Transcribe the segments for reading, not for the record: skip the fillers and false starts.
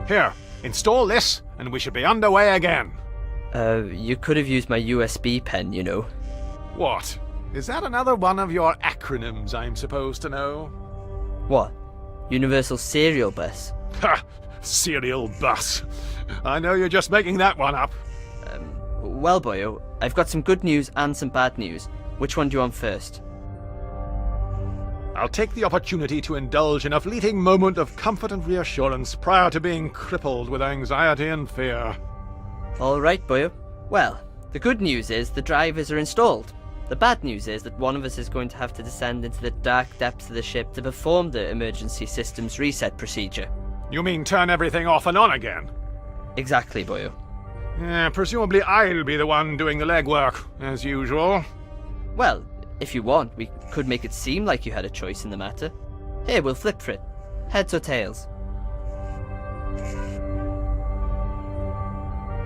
Here, install this, and we should be underway again. You could have used my USB pen, you know. What? Is that another one of your acronyms I'm supposed to know? What? Universal Serial Bus? Ha! Serial bus. I know you're just making that one up. Well, boyo, I've got some good news and some bad news. Which one do you want first? I'll take the opportunity to indulge in a fleeting moment of comfort and reassurance prior to being crippled with anxiety and fear. Alright, boyo. Well, the good news is the drivers are installed. The bad news is that one of us is going to have to descend into the dark depths of the ship to perform the emergency systems reset procedure. You mean turn everything off and on again? Exactly, boyo. Presumably I'll be the one doing the legwork, as usual. Well, if you want, we could make it seem like you had a choice in the matter. Here, we'll flip for it. Heads or tails?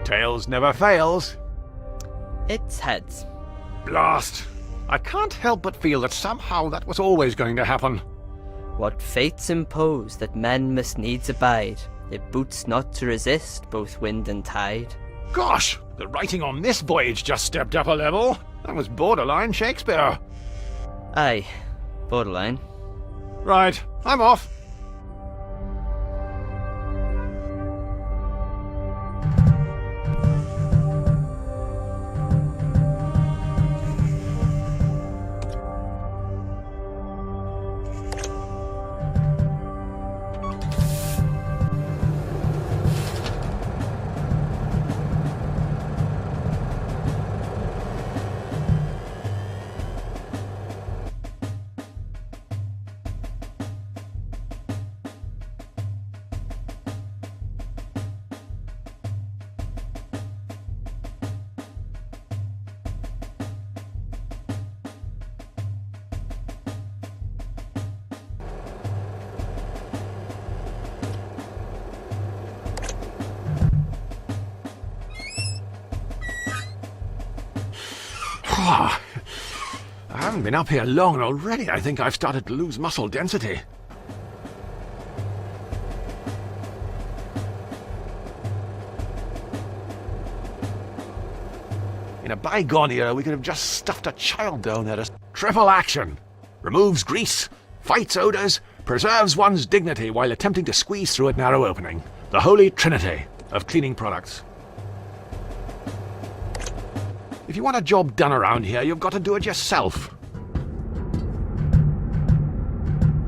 Tails never fails. It's heads. Blast! I can't help but feel that somehow that was always going to happen. What fates impose that men must needs abide, it boots not to resist both wind and tide. Gosh, the writing on this voyage just stepped up a level. That was borderline Shakespeare. Aye, borderline. Right, I'm off. I haven't been up here long, and already I think I've started to lose muscle density. In a bygone era, we could have just stuffed a child down there. Triple action! Removes grease, fights odours, preserves one's dignity while attempting to squeeze through a narrow opening. The holy trinity of cleaning products. If you want a job done around here, you've got to do it yourself.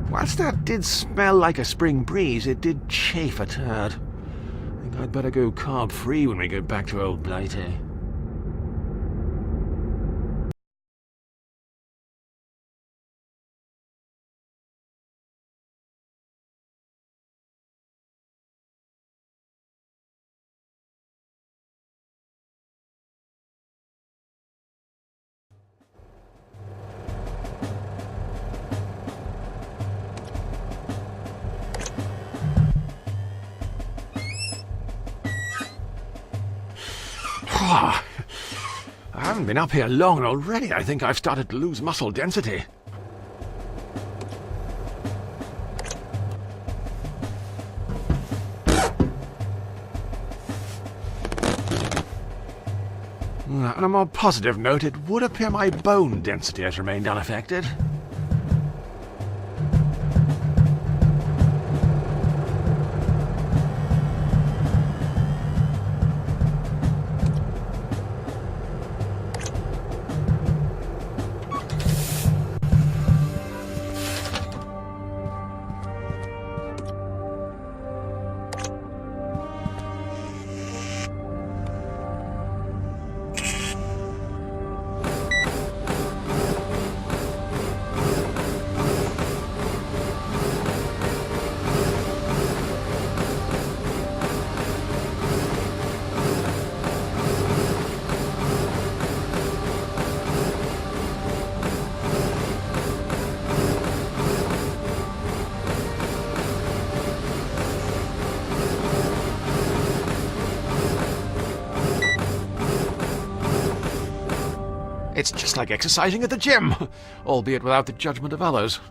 Whilst that did smell like a spring breeze, it did chafe a turd. I think I'd better go carb-free when we get back to old Blighty. I haven't been up here long, and already I think I've started to lose muscle density. On a more positive note, it would appear my bone density has remained unaffected. It's just like exercising at the gym, albeit without the judgment of others.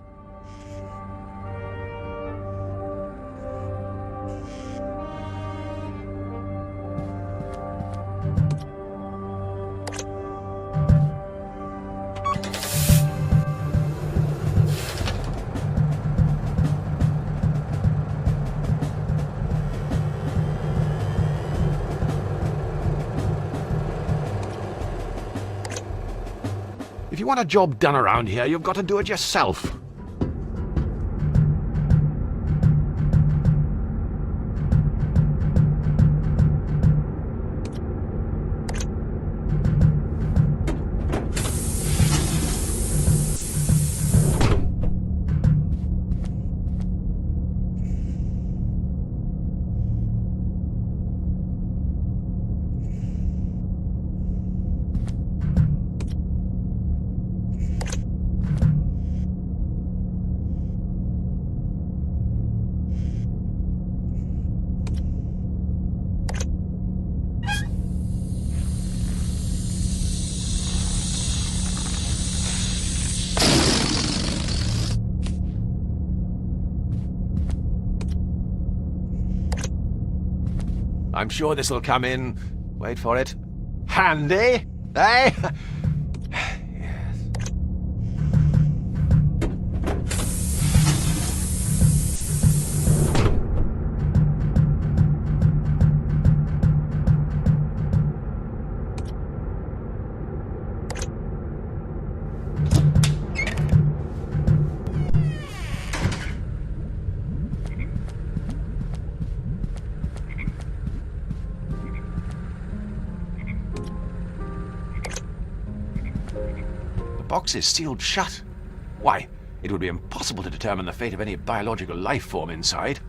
you want a job done around here, you've got to do it yourself. I'm sure this'll come in, wait for it, handy, eh? Yes. The box is sealed shut. Why, it would be impossible to determine the fate of any biological life form inside.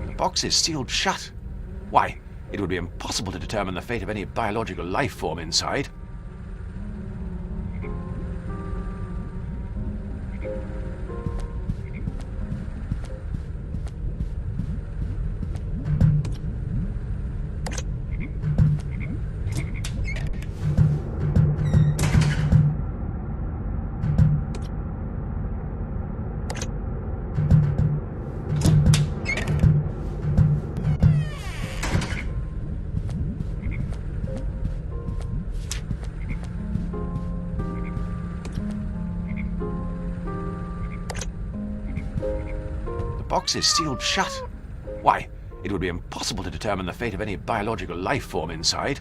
The box is sealed shut. Why, it would be impossible to determine the fate of any biological life form inside. The box is sealed shut. Why, it would be impossible to determine the fate of any biological life form inside.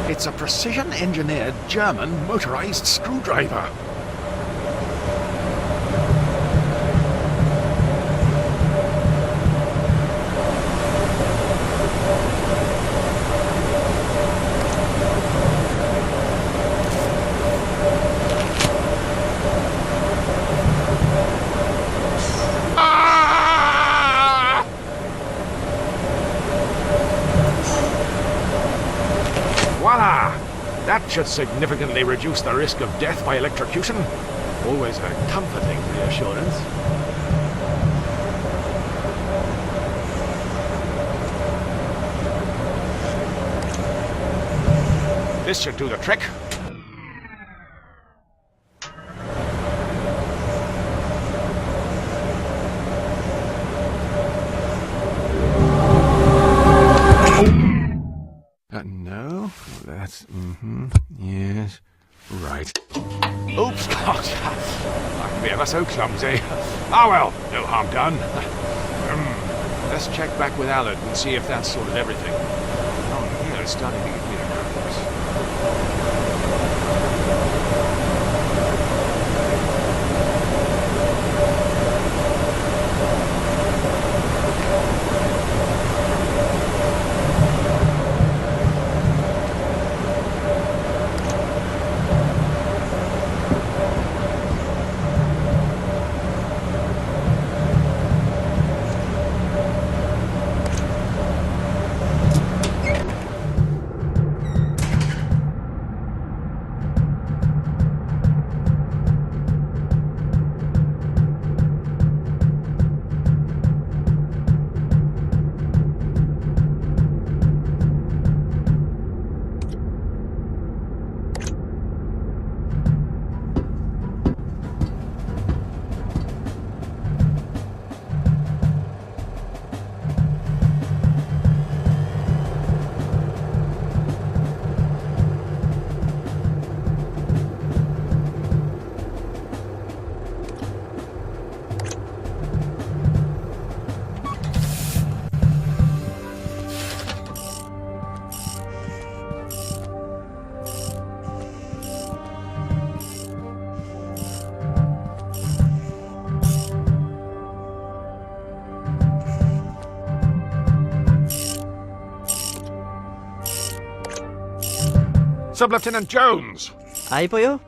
It's a precision-engineered German motorized screwdriver. Voila! That should significantly reduce the risk of death by electrocution. Always a comforting reassurance. This should do the trick. No, that's, yes, right. Oops, God, that can be ever so clumsy. Ah well, no harm done. Let's check back with Alan and see if that's sorted everything. Oh, yeah, it's starting to give me a cramps. Sub-Lieutenant Jones! Aye, boyo?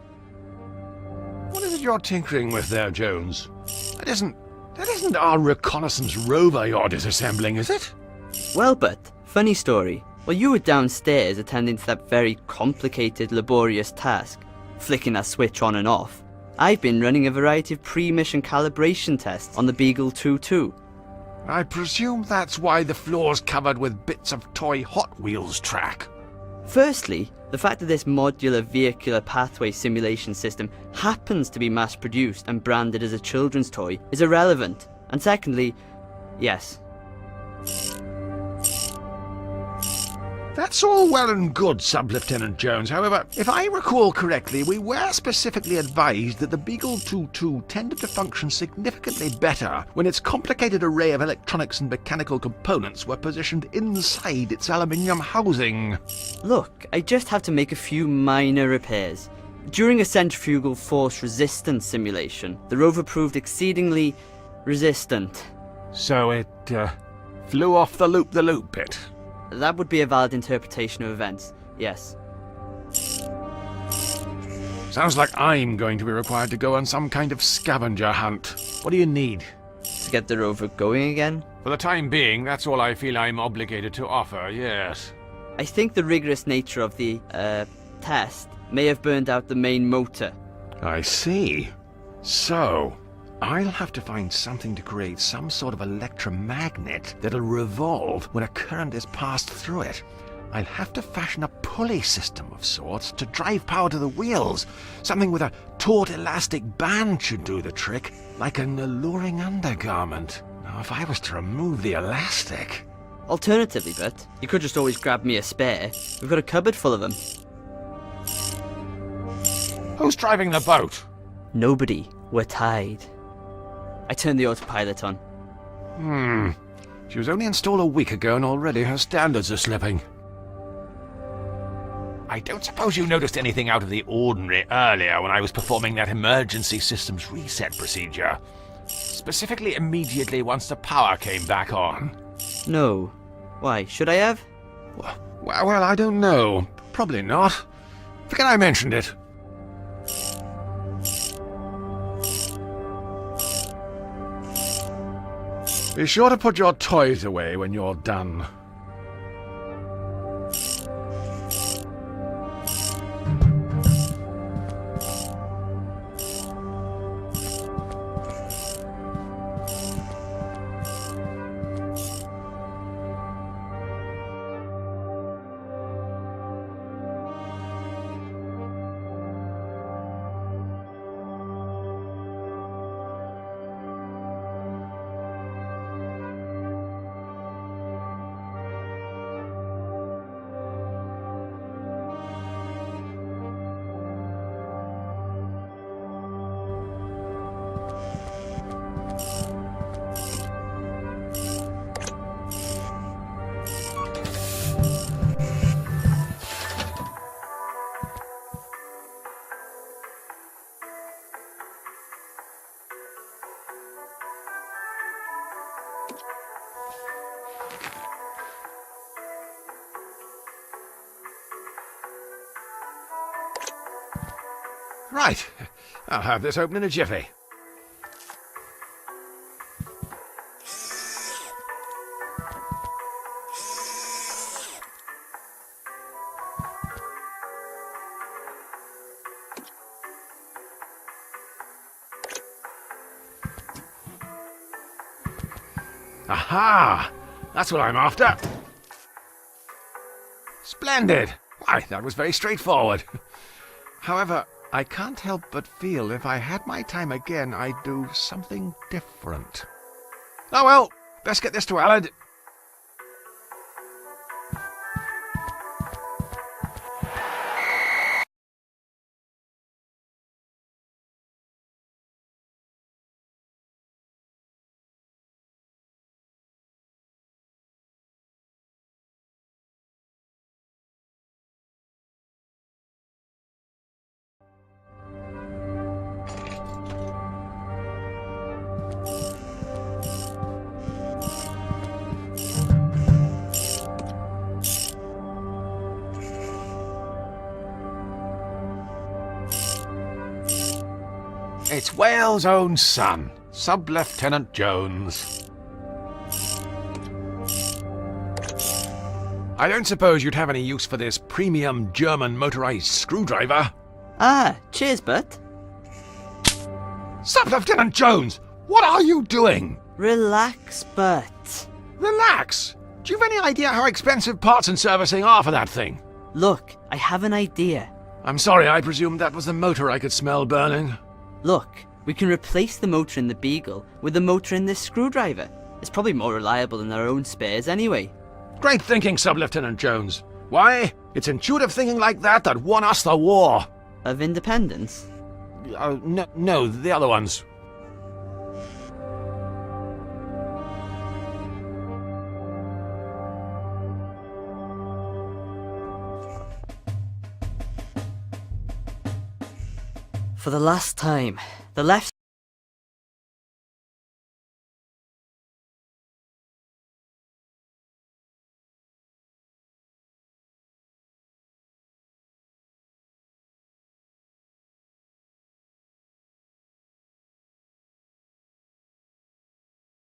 What is it you're tinkering with there, Jones? That isn't our reconnaissance rover you're disassembling, is it? Well, but, funny story. While you were downstairs attending to that very complicated, laborious task, flicking that switch on and off, I've been running a variety of pre-mission calibration tests on the Beagle 2-2. I presume that's why the floor's covered with bits of toy Hot Wheels track. Firstly, the fact that this modular vehicular pathway simulation system happens to be mass-produced and branded as a children's toy is irrelevant. And secondly, yes. That's all well and good, Sub-Lieutenant Jones. However, if I recall correctly, we were specifically advised that the Beagle 2-2 tended to function significantly better when its complicated array of electronics and mechanical components were positioned inside its aluminium housing. Look, I just have to make a few minor repairs. During a centrifugal force resistance simulation, the rover proved exceedingly resistant. So it flew off the loop bit. That would be a valid interpretation of events, yes. Sounds like I'm going to be required to go on some kind of scavenger hunt. What do you need? To get the rover going again? For the time being, that's all I feel I'm obligated to offer, yes. I think the rigorous nature of the, test may have burned out the main motor. I see. So, I'll have to find something to create some sort of electromagnet that'll revolve when a current is passed through it. I'll have to fashion a pulley system of sorts to drive power to the wheels. Something with a taut elastic band should do the trick, like an alluring undergarment. Now, if I was to remove the elastic... Alternatively, but you could just always grab me a spare. We've got a cupboard full of them. Who's driving the boat? Nobody. We're tied. I turned the autopilot on. She was only installed a week ago and already her standards are slipping. I don't suppose you noticed anything out of the ordinary earlier when I was performing that emergency systems reset procedure. Specifically immediately once the power came back on. No. Why, should I have? Well, I don't know. Probably not. Forget I mentioned it. Be sure to put your toys away when you're done. Right, I'll have this open in a jiffy. Aha! That's what I'm after. Splendid! Why, that was very straightforward. However, I can't help but feel if I had my time again, I'd do something different. Oh well, best get this to Aled. It's Wales' own son, Sub-Lieutenant Jones. I don't suppose you'd have any use for this premium German motorized screwdriver? Ah, cheers, Bert. Sub-Lieutenant Jones, what are you doing? Relax, Bert. Relax. Do you have any idea how expensive parts and servicing are for that thing? Look, I have an idea. I'm sorry, I presumed that was the motor I could smell burning. Look, we can replace the motor in the Beagle with the motor in this screwdriver. It's probably more reliable than our own spares anyway. Great thinking, Sub-Lieutenant Jones. Why? It's intuitive thinking like that that won us the war. Of independence? No, the other ones. For the last time, the left